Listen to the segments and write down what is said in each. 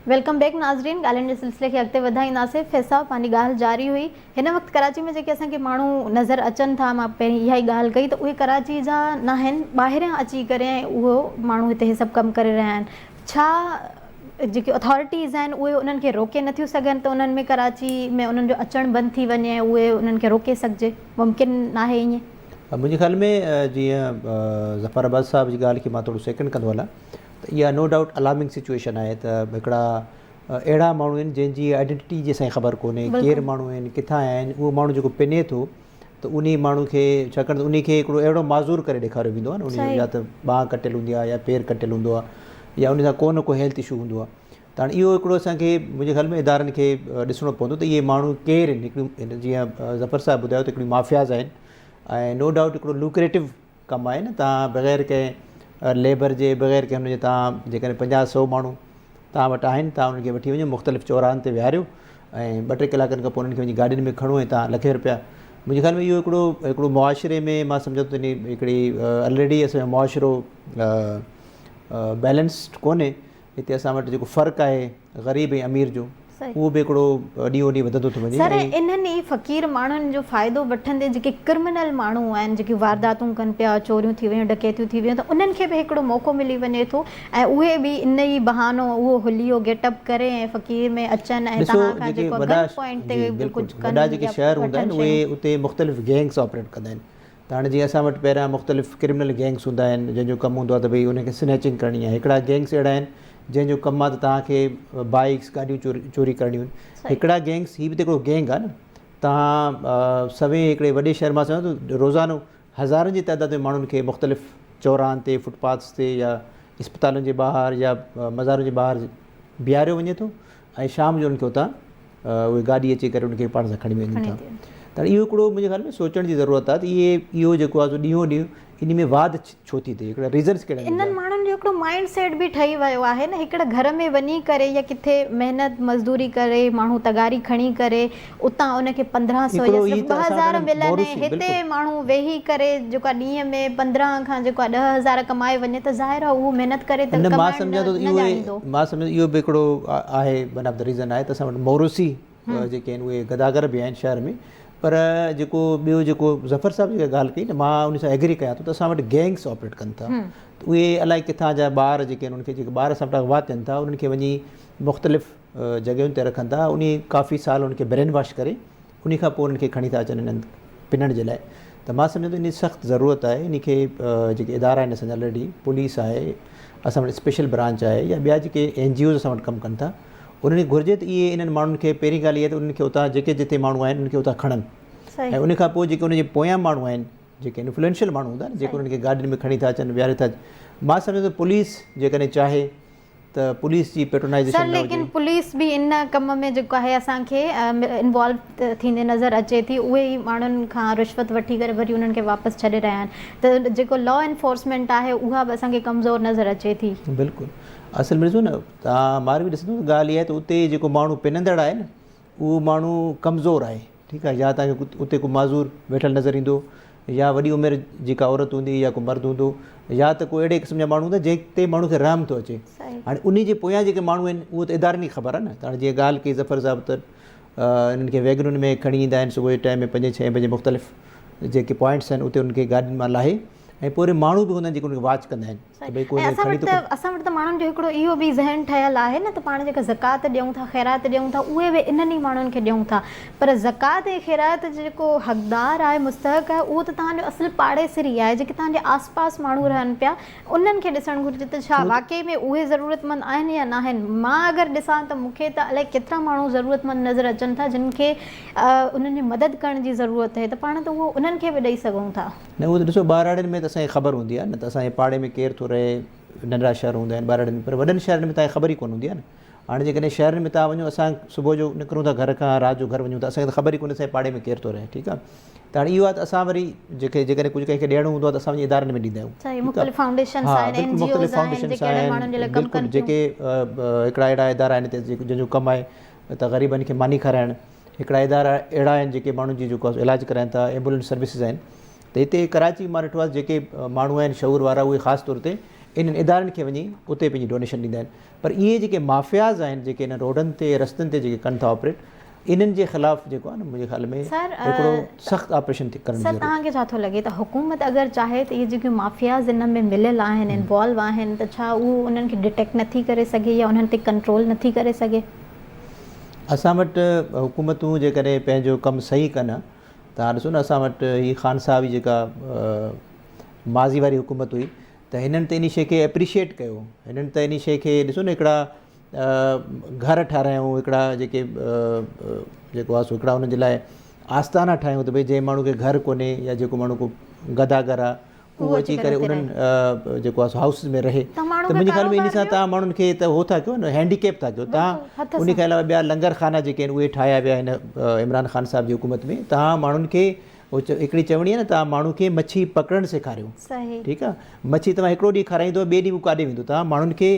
Welcome back नाज़रीन। ॻाल्हियुनि जे सिलसिले खे अॻिते वधाईंदासीं। फैसा पंहिंजी ॻाल्हि जारी हुई। हिन वक़्तु कराची में जेके असांखे माण्हू नज़र अचनि था, मां पहिरीं इहा ई ॻाल्हि कई त उहे कराची जा न आहिनि, ॿाहिरियां अची करे उहो माण्हू हिते सभु कमु करे रहिया आहिनि। छा जेके अथॉरिटीज़ आहिनि उहे उन्हनि खे रोके नथियूं सघनि त उन्हनि में कराची में उन्हनि जो अचणु बंदि थी वञे, उहे उन्हनि खे रोके सघिजे? मुमकिन नाहे ईअं? मुंहिंजे ख़्याल में जीअं ज़फ़र अब्बास साहब जी ॻाल्हि खे मां थोरो सेकेंड कंदो हलां त इहा नो डाउट अलार्मिंग सिचुएशन आहे त हिकिड़ा अहिड़ा माण्हू आहिनि जंहिंजी आइडेंटिटी जी असांखे ख़बर कोन्हे, केरु माण्हू आहिनि, किथां आया आहिनि। उहो माण्हू जेको पिने थो त उन माण्हू खे, छाकाणि त उन खे हिकिड़ो अहिड़ो माज़ूर करे ॾेखारियो वेंदो आहे न, उन या त ॿांह कटियलु हूंदी आहे या पेर कटियलु हूंदो आहे या उन सां को न को हेल्थ इशू हूंदो आहे। त हाणे इहो हिकिड़ो असांखे मुंहिंजे ख़्याल में इदारनि खे ॾिसणो पवंदो त इहे माण्हू केरु आहिनि। हिकिड़ियूं जीअं ज़फ़र साहब ॿुधायो त हिकिड़ियूं माफ़ियाज़ आहिनि ऐं नो डाउट हिकिड़ो लुक्रेटिव कमु आहे न। तव्हां बग़ैर कंहिं लेबर जे, बग़ैर कंहिं हुनजे, तव्हां जेकॾहिं 50-100 माण्हू तव्हां वटि आहिनि, तव्हां उनखे वठी वञो मुख़्तलिफ़ चौराहनि ते विहारियो ऐं 2-3 कलाकनि खां पोइ उन्हनि खे वञी गाॾियुनि में खणो ऐं तव्हां लखे रुपया। मुंहिंजे ख़्याल में इहो हिकिड़ो मुआशिरे में मां सम्झो त हिकिड़ी ऑलरेडी असांजो मुआशिरो बैलेंस्ड कोन्हे। हिते असां वटि जेको फ़र्क़ु आहे ग़रीब ऐं अमीर जो, उहो बि हिकिड़ो ॾींहों ॾींहुं वधंदो थो वञे। सर, इन्हनि ई फ़क़ीर माण्हुनि जो फ़ाइदो वठंदे जेके क्रिमिनल माण्हू आहिनि, जेके वारदातूं कनि पिया, चोरियूं थी वियूं, डकैतियूं थी वियूं, त उन्हनि खे बि हिकिड़ो मौक़ो मिली वञे थो ऐं उहे बि इन ई बहानो उहो हुलियो गेटअप करे ऐं फ़क़ीर में अचनि ऐं तव्हां खां जेको गन पॉइंट ते कुझु कनि। वॾा जेके शहर हूंदा आहिनि उहे उते मुख़्तलिफ़ गैंग्स ऑपरेट कंदा आहिनि। त हाणे जीअं असां वटि पहिरियां मुख़्तलिफ़ क्रिमिनल गैंग्स हूंदा आहिनि जंहिंजो कमु हूंदो आहे त भई उनखे स्नैचिंग करणी आहे। हिकिड़ा गैंग्स अहिड़ा आहिनि जंहिंजो कमु आहे त तव्हांखे बाइक्स, गाॾियूं चोरी करणियूं आहिनि। हिकिड़ा गैंग्स, हीअ बि त हिकिड़ो गैंग आहे न। तव्हां सवें हिकिड़े वॾे शहर मां चवां त रोज़ानो हज़ारनि जी तइदाद में माण्हुनि खे मुख़्तलिफ़ चौराहनि ते, फुटपाथ्स ते या इस्पतालुनि जे ॿाहिरि या मज़ारुनि जे ॿाहिरि बीहारियो वञे थो ऐं शाम जो उनखे हुतां उहे गाॾी अची करे उनखे पाण सां खणी वञनि था। त इहो हिकिड़ो मुंहिंजे ख़्याल में सोचण जी ज़रूरत आहे त इहो जेको आहे ॾींहों ॾींहुं इन में वाध छो थी थिए, हिकिड़ा रीज़न्स कहिड़ा आहिनि? इन्हनि माण्हुनि जो हिकिड़ो माइंड सेट बि ठही वियो आहे न। हिकिड़े घर में वञी करे या किथे महिनत मज़दूरी करे माण्हू तगारी खणी करे उतां उनखे 1500 या 2000 मिलनि, हिते माण्हू वेही करे जेको आहे ॾींहं में 15 खां जेको आहे 10,000 कमाए वञे त ज़ाहिर आहे उहो महिनत करे त मां सम्झां थो इहो बि हिकिड़ो आहे, वन ऑफ द रीज़न आहे त असां वटि मोरूसी जेके आहिनि उहे गदागर बि आहिनि शहर में। पर जेको ॿियो जेको ज़फ़र साहब जी ॻाल्हि कई न, मां उन सां एग्री कयां थो त असां वटि गैंग्स ऑपरेट कनि था। त उहे अलाए किथां जा ॿार जेके आहिनि, उनखे जेके ॿार सां अॻवा थियनि था, उन्हनि खे वञी मुख़्तलिफ़ जॻहियुनि ते रखनि था। उन काफ़ी साल उनखे ब्रेन वॉश करे उन खां पोइ उन्हनि खे खणी था अचनि इन्हनि पिनण जे लाइ। त मां सम्झां थो इन सख़्तु ज़रूरत आहे। इन खे जेके इदारा आहिनि असांजा ऑलरेडी, पुलिस आहे, असां वटि स्पेशल ब्रांच आहे या ॿिया जेके NGOs असां वटि कमु कनि था, उन्हनि खे घुरिजे त इहे इन्हनि माण्हुनि खे पहिरीं ॻाल्हि इहा त उन्हनि खे उतां जेके जिते माण्हू आहिनि उन्हनि खे उतां खणनि ऐं उन खां पोइ जेके उनजे पोयां माण्हू आहिनि, जेके इन्फ्लुएंशियल माण्हू हूंदा आहिनि, जेके उन्हनि खे गाॾियुनि में खणी था अचनि, विहारे था अचनि। मां सम्झां थो पुलिस जेकॾहिं चाहे त पुलिस जी पेट्रोनाइज़ेशन सर, लेकिन पुलिस बि इन कम में जेको आहे असांखे इन्वॉल्व थींदे नज़र अचे थी। उहे ई माण्हुनि खां रिश्वत वठी करे वरी उन्हनि खे वापसि छॾे रहिया आहिनि। त जेको लॉ एनफोर्समेंट आहे उहा बि असांखे कमज़ोर नज़र अचे थी। बिल्कुलु। असल में ॾिसो न, तव्हां मां बि ॾिसंदो ॻाल्हि इहा आहे त उते जेको माण्हू पिनंदड़ आहे न, उहो माण्हू कमज़ोर आहे। ठीकु आहे, या तव्हांखे उते को माज़ूर वेठल नज़र ईंदो या वॾी उमिरि जेका औरत हूंदी या को मर्द हूंदो या त को अहिड़े क़िस्म जा माण्हू हूंदा जिते माण्हू खे रहम थो अचे। हाणे उन जे पोयां जेके माण्हू आहिनि उहो त इदारनि जी ख़बर आहे न। त हाणे जीअं ॻाल्हि कई ज़फ़र साहब त इन्हनि खे वैगनुनि में खणी ईंदा आहिनि सुबुह जे टाइम में 5-6 बजे, मुख़्तलिफ़ जेके पॉइंट्स आहिनि उते उनखे गाॾियुनि मां लाहे ऐं पोइ माण्हू बि हूंदा आहिनि जेके उनखे वॉच कंदा आहिनि। असां वटि त माण्हुनि जो हिकिड़ो इहो बि ज़हन ठहियलु आहे न त पाण जेका ज़कात ॾियूं था, ख़ैरात ॾियूं था, उहे बि इन्हनि ई माण्हुनि खे ॾियूं था। पर ज़कात ऐं ख़ैरात जेको हक़दार आहे, मुस्तहक़ आहे, उहो त तव्हांजो असुलु पाड़ेसिरी आहे, जेके तव्हांजे आस पास माण्हू रहनि पिया, उन्हनि खे ॾिसणु घुरिजे त छा वाक़ई में उहे ज़रूरतमंद आहिनि या न आहिनि। मां अगरि ॾिसां त मूंखे त अलाए केतिरा माण्हू ज़रूरतमंद नज़र अचनि था जिन खे उन्हनि जी मदद करण जी ज़रूरत आहे, त पाण त उहो उन्हनि खे बि ॾेई सघूं था न। उहो त ॾिसो, ॿारड़ियुनि में त असांखे ख़बर हूंदी आहे न त असांजे पाड़े में केरु थो रहे, नंढड़ा शहर हूंदा आहिनि ॿारड़ियुनि में, पर वॾनि शहरनि में तव्हांखे ख़बर ई कोन हूंदी आहे न। हाणे जेकॾहिं शहरनि में तव्हां वञो, असां सुबुह जो निकिरूं था घर खां, राति जो घर वञूं था, असांखे त ख़बर ई कोन्हे असांजे पाड़े में केरु थो रहे। ठीकु आहे, त हाणे इहो आहे त असां वरी जेकॾहिं कुझु कंहिंखे ॾियणो हूंदो आहे त असां वञी इदारनि में ॾींदा आहियूं। मुख़्तलिफ़ फाउंडेशन्स आहिनि, जेके हिकिड़ा अहिड़ा इदारा आहिनि हिते जंहिंजो कमु आहे त ग़रीबनि खे मानी खाराइणु। हिकिड़ा इदारा अहिड़ा आहिनि जेके माण्हुनि जी जेको इलाजु कराइनि था, एम्बुलेंस सर्विसिस आहिनि। त हिते कराची मां ॾिठो आहे जेके माण्हू आहिनि शऊर वारा, उहे ख़ासि तौर ते इन्हनि इदारनि खे वञी उते पंहिंजी डोनेशन ॾींदा आहिनि। पर इहे जेके माफ़ियाज़ आहिनि जेके इन रोडनि ते रस्तनि ते जेके कनि था ऑपरेट, इन्हनि जे ख़िलाफ़ु जेको आहे न मुंहिंजे ख़्याल में हिकिड़ो सख़्तु ऑपरेशन करणु सर तव्हांखे छा थो लॻे त हुकूमत अगरि चाहे त इहे जेके माफ़ियाज़ इन में मिलियल आहिनि इन्वॉल्व आहिनि त छा उहो उन्हनि खे डिटेक्ट नथी करे सघे या उन्हनि ते कंट्रोल नथी करे सघे? असां वटि हुकूमतूं जेकॾहिं पंहिंजो कमु सही कनि, तव्हां ॾिसो न असां वटि हीअ ख़ान साहब जी जेका माज़ी वारी हुकूमत हुई त हिननि त इन शइ खे एप्रिशिएट कयो, हिननि त इन शइ खे ॾिसो न हिकिड़ा घर ठारायूं, हिकिड़ा जेके जेको आहे सो हिकिड़ा हुननि जे लाइ आस्थाना ठाहियूं त भई जंहिं माण्हू खे घर कोन्हे या जेको माण्हू को गदागर आहे उहो अची करे उन्हनि जेको आहे हाउसिस में रहे, त मुंहिंजे ख़्याल में इन सां तव्हां माण्हुनि खे त उहो था कयो न, हैंडीकेप था कयो। तव्हां उन खां अलावा ॿिया लंगर खाना जेके आहिनि उहे ठाहिया विया हिन इमरान ख़ान साहब जी हुकूमत में। तव्हां माण्हुनि खे हिकिड़ी चवणी आहे न, तव्हां माण्हू खे मच्छी पकड़णु सेखारियो, ठीकु आहे, मच्छी तव्हां हिकिड़ो ॾींहुं खाराईंदो, ॿिए ॾींहुं उहो काॾे वेंदो। तव्हां माण्हुनि खे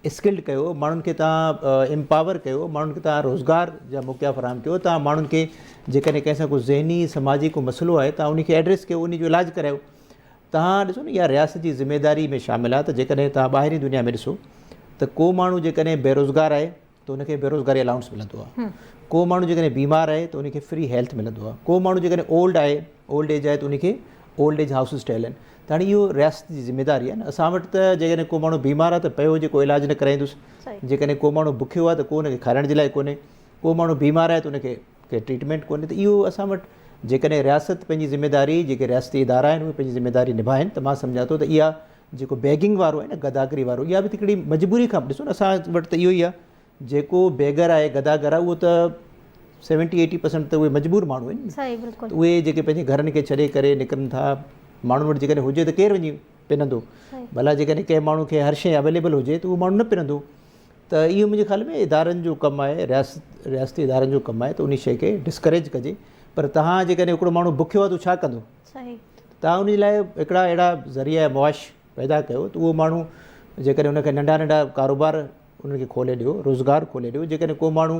स्किल्ड कयो, माण्हुनि खे तव्हां एम्पावर कयो, माण्हुनि खे तव्हां रोज़गार जा मौक़ा फ़राहम कयो, तव्हां माण्हुनि खे जेकॾहिं कंहिंसां को ज़हनी समाजी को मसइलो आहे तव्हां उनखे एड्रेस कयो, उन जो इलाजु करायो। तव्हां ॾिसो न इहा रियासत जी ज़िमेदारी में शामिलु आहे त जेकॾहिं तव्हां ॿाहिरीं दुनिया में ॾिसो त को माण्हू जेकॾहिं बेरोज़गार आहे त उनखे बेरोज़गारी अलाउंस मिलंदो आहे, को माण्हू जेकॾहिं बीमार आहे त उनखे फ्री हेल्थ मिलंदो आहे, को माण्हू जेकॾहिं ओल्ड एज आहे त उनखे ओल्ड एज हाउसिस ठहियल आहिनि। त हाणे इहो रियासत जी ज़िमेदारी आहे न। असां वटि त जेकॾहिं को माण्हू बीमार आहे त पियो हुजे, को इलाजु न कराईंदुसि, जेकॾहिं को माण्हू बुखियो आहे त को हुनखे खाइण जे लाइ कोन्हे, को माण्हू बीमार आहे त उनखे के ट्रीटमेंट कोन्हे। त इहो असां वटि जेकॾहिं रियासत पंहिंजी ज़िमेदारी, जेके रियासती इदारा आहिनि उहे पंहिंजी ज़िमेदारी निभाइनि त मां सम्झां थो त इहा जेको बेगिंग वारो आहे न, गदागरी वारो, इहा बि त हिकिड़ी मजबूरी खां ॾिसो न। असां वटि त इहो ई आहे, जेको बेगर आहे, गदागर आहे, उहो त 70-80% त उहे मजबूर माण्हू आहिनि, त उहे जेके पंहिंजे घरनि खे छॾे करे निकिरनि था। माण्हुनि वटि जेकॾहिं हुजे त केरु वञी पिनंदो, भला जेकॾहिं कंहिं माण्हू खे हर शइ अवेलेबल हुजे त उहो माण्हू न पिनंदो। त इहो मुंहिंजे ख़्याल में इदारनि जो कमु आहे, रियासती इदारनि जो कमु आहे त उन शइ खे डिस्करेज कजे। पर तव्हां जेकॾहिं हिकिड़ो माण्हू बुखियो आहे त छा कंदो? तव्हां उन लाइ हिकिड़ा अहिड़ा ज़रिया मुआश पैदा कयो त उहो माण्हू जेकॾहिं उनखे नंढा नंढा कारोबार उन्हनि खे खोले ॾियो, रोज़गार खोले ॾियो। जेकॾहिं को माण्हू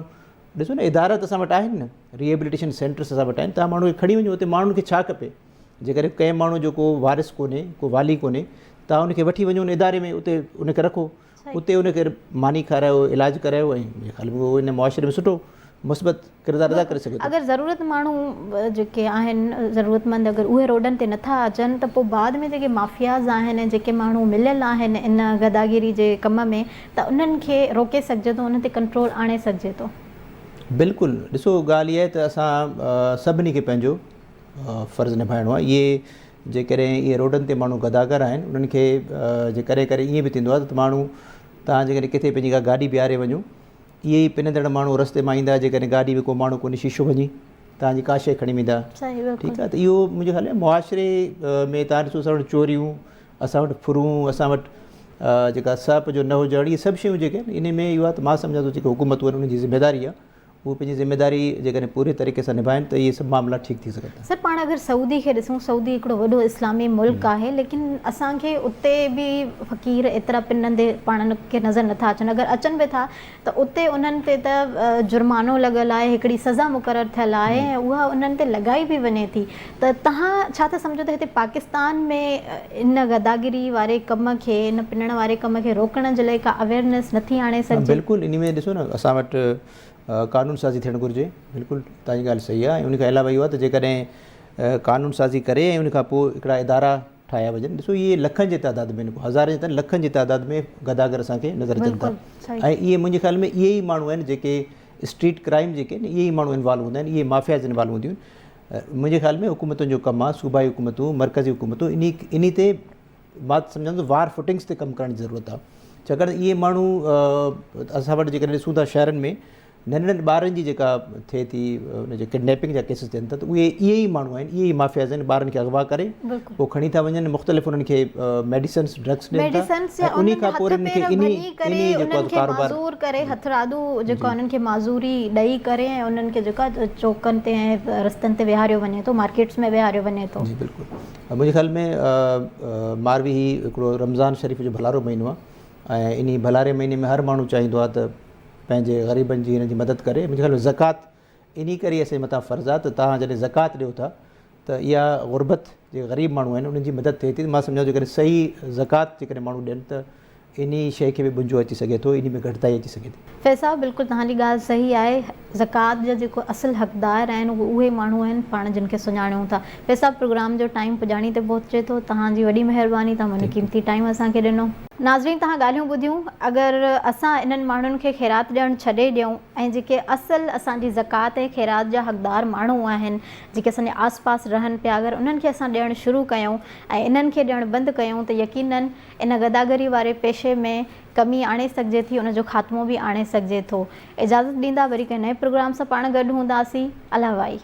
ॾिसो न इदारा त असां वटि आहिनि न, रिहेबिलिटेशन सेंटर्स असां वटि आहिनि, तव्हां माण्हू खे खणी वञो, उते माण्हुनि खे छा खपे। जेकॾहिं कंहिं माण्हू जो को वारिस कोन्हे, को वाली कोन्हे, तव्हां उनखे वठी वञो उन इदारे में, उते उनखे रखो, उते उनखे मानी खारायो, इलाजु करायो, ऐं मुंहिंजे ख़्याल में उहो इन मुआशिरे में सुठो मुस्बत किरदारु अदा करे सघे। अगरि ज़रूरत माण्हू जेके आहिनि ज़रूरतमंद अगरि उहे रोडनि ते नथा अचनि त पोइ बाद में जेके माफ़ियाज़ आहिनि, जेके माण्हू मिलियल आहिनि इन गदागिरी जे कम में, त उन्हनि खे रोके सघिजे थो, उन ते कंट्रोल आणे सघिजे थो। बिल्कुलु, ॾिसो ॻाल्हि इहा आहे त असां सभिनी खे पंहिंजो फ़र्ज़ु निभाइणो आहे। इहे जेकॾहिं इहे रोडनि ते माण्हू गदागर आहिनि, उन्हनि खे जेकॾहिं करे ईअं बि थींदो आहे त माण्हू, तव्हां जेकॾहिं किथे पंहिंजी का गाॾी बीहारे वञो, इहे ई पिनंदड़ माण्हू रस्ते मां ईंदा, जेकॾहिं गाॾी में को माण्हू कोन्हे, शीशो वञी तव्हांजी का शइ खणी वेंदा, ठीकु आहे। त इहो मुंहिंजे ख़्याल में मुआशिरे में तव्हां ॾिसो असां वटि चोरियूं, असां वटि फुरूं, असां वटि जेका सप जो न हुजणु, इहे सभु शयूं जेके आहिनि इन में इहो आहे त मां सम्झां थो जेके हुकूमतूं आहिनि उनजी ज़िमेदारी आहे, उहो पंहिंजी ज़िमेदारी जेकॾहिं पूरे तरीक़े सां निभाइनि त इहे सभु मामला ठीकु थी सघनि था। सर पाण अगरि सऊदी खे ॾिसूं, सऊदी हिकिड़ो वॾो इस्लामी मुल्क आहे, लेकिन असांखे उते बि फ़क़ीर एतिरा पिनंदे पाण खे नज़र नथा अचनि। अगरि अचनि बि था त उते उन्हनि ते त जुर्मानो लॻल आहे, हिकिड़ी सज़ा मुक़ररु थियल आहे, ऐं उहा उन्हनि ते लॻाई बि वञे थी। त तव्हां छा था सम्झो त हिते पाकिस्तान में इन गदागिरी वारे कम खे, इन पिनण वारे कम खे रोकण जे लाइ का अवेयरनेस नथी आणे सघे? बिल्कुलु, इन में ॾिसो न असां वटि कानून साज़ी थियणु घुरिजे, बिल्कुलु तव्हांजी ॻाल्हि सही आहे। ऐं उन खां अलावा इहो आहे त जेकॾहिं कानून साज़ी करे ऐं उन खां पोइ हिकिड़ा इदारा ठाहिया वञनि, ॾिसो इहे लखनि जे तइदाद में, हज़ारे जे लखनि जी तइदाद में गदागर असांखे नज़र अचनि था। ऐं इहे मुंहिंजे ख़्याल में इहे ई माण्हू आहिनि जेके स्ट्रीट क्राइम जेके आहिनि, इहे ई माण्हू इन्वॉल्व हूंदा आहिनि, इहे माफ़ियाज़ इन्वॉल्व हूंदियूं आहिनि। मुंहिंजे ख़्याल में हुकूमतुनि जो कमु आहे, सूबाई हुकूमतूं, मरकज़ी हुकूमतूं, इन ते मां सम्झंदो वार फुटिंग्स ते कमु करण जी ज़रूरत आहे। छाकाणि इहे माण्हू असां वटि जेकॾहिं ॾिसूं था शहरनि में नंढनि ॿारनि जी जेका थिए थी, उनजे किडनैपिंग जा केसिस थियनि था, त उहे इहे ई माण्हू आहिनि, इहे ई माफ़ियाज़ आहिनि, ॿारनि खे अगवा करे पोइ खणी था वञनि, मुख़्तलिफ़ उन्हनि खे मेडिसन्स ड्रग्स ॾियनि था, उन खां पोइ उन्हनि खे इन जेको कारोबार करे हथरादू जेको उन्हनि खे माज़ूरी ॾेई करे ऐं उन्हनि खे जेका चौकनि ते ऐं रस्तनि ते विहारियो वञे थो, मार्केट्स में विहारियो वञे थो। जी बिल्कुलु, मुंहिंजे ख़्याल में मारवी हिकिड़ो रमज़ान शरीफ़ जो भलारो महीनो आहे, ऐं इन भलारे महीने में हर माण्हू चाहींदो आहे त पंहिंजे ग़रीबनि जी हिन जी मदद करे। मुंहिंजे ख़्याल में ज़कात इन करे असांजे मथां फ़र्ज़ु आहे त तव्हां जॾहिं ज़कात ॾियो था त इहा ग़ुरबत जे ग़रीब माण्हू आहिनि उन्हनि जी मदद थिए थी। मां सम्झां जेकॾहिं सही ज़कात जेकॾहिं माण्हू ॾियनि त इन शइ खे बि बुंजो अची सघे थो, इन में घटिताई अची सघे थी। फैज़ साहब बिल्कुलु तव्हांजी ॻाल्हि सही आहे। ज़कात जा जेको असुलु हक़दार आहिनि उहे माण्हू आहिनि पाण जिन खे सुञाणूं था। फैज़ साहब प्रोग्राम जो टाइम पुॼाणी ते पहुचे थो। तव्हांजी वॾी महिरबानी, तव्हां वञी क़ीमती टाइम असांखे ॾिनो। नाज़रीन, तव्हां ॻाल्हियूं ॿुधियूं। अगरि असां इन्हनि माण्हुनि खे ख़ैरात ॾियणु छॾे ॾियूं ऐं जेके असुलु असांजी ज़कात ऐं ख़ैरात जा हक़दार माण्हू आहिनि, जेके असांजे आस पास रहनि पिया, अगरि उन्हनि खे असां ॾियणु शुरू कयूं ऐं इन्हनि खे ॾियणु बंदि कयूं त यकीनन इन गदागरी वारे पेशे में कमी आणे सघिजे थी, उनजो ख़ात्मो बि आणे सघिजे थो। इजाज़त ॾींदा, वरी कंहिं नए प्रोग्राम सां पाण गॾु हूंदासीं। अलाह वाई।